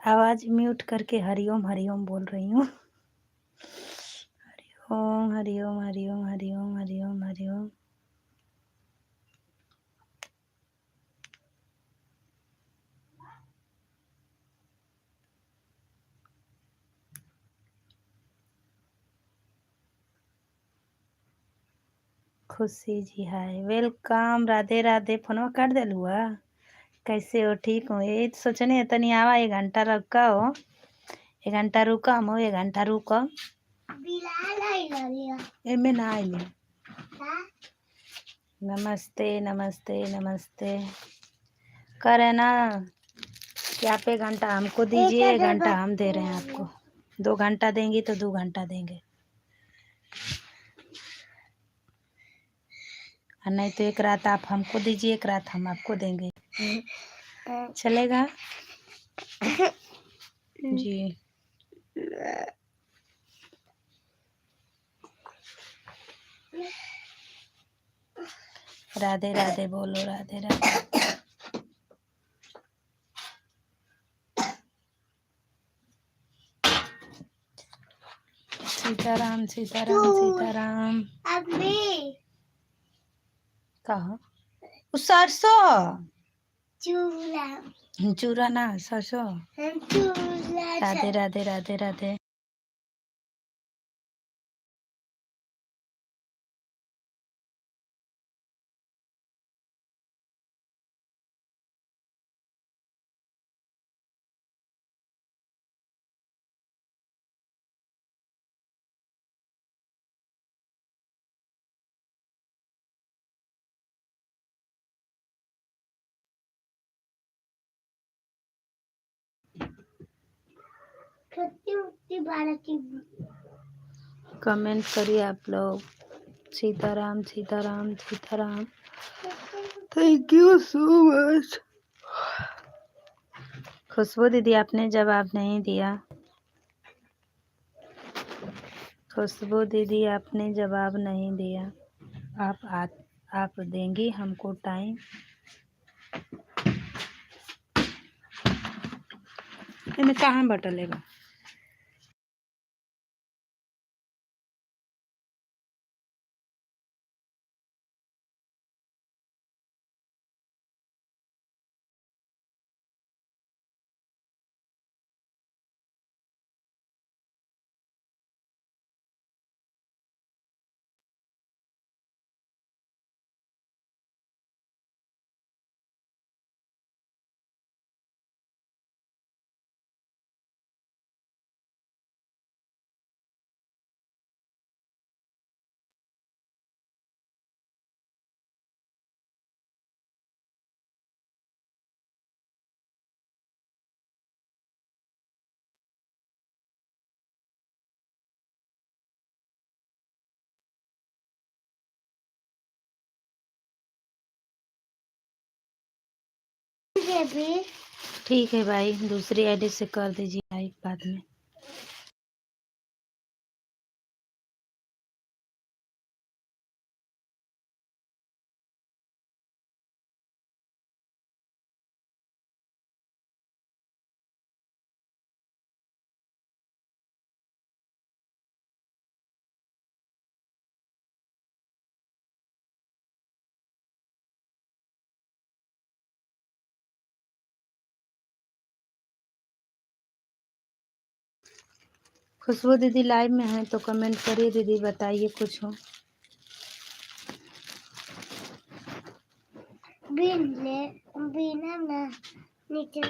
आवाज म्यूट करके हरिओम हरिओम बोल रही हूँ। हरिओम हरिओम हरिओम हरिओम हरिओम हरिओम। खुशी जी हाय, वेलकम, राधे राधे। फोनवा काट दिल हुआ, कैसे हो? ठीक हो? ये तो सोचने तनी आवा 1 घंटा रुका हो, 1 घंटा रुका हो, 1 घंटा रुका। एमे ना आइले। नमस्ते नमस्ते नमस्ते। करे ना कि आप 1 घंटा हमको दीजिए, 1 घंटा हम दे रहे हैं आपको। 2 घंटा देंगी तो 2 घंटा देंगे, और नहीं तो एक रात आप हमको दीजिए, एक रात हम आपको देंगे। चलेगा जी? राधे राधे बोलो, राधे राधे। सीताराम सीताराम सीताराम। कहा उ सरसों चूरा ना सरसों। राधे राधे राधे राधे। कमेंट करिए आप लोग। Sitaram Sitaram Sitaram. Thank you so much. Khushbu दीदी आपने जवाब नहीं दिया। खुशबू दीदी आपने जवाब नहीं दिया। आप देंगी हमको टाइम। इनमें कहाँ बटलेगा? ठीक है भाई, दूसरी आईडी से कर दीजिए भाई बाद में। खुशबू दीदी लाइव में हैं तो कमेंट करिए दीदी, बताइए कुछ हो। बिना ना नीचे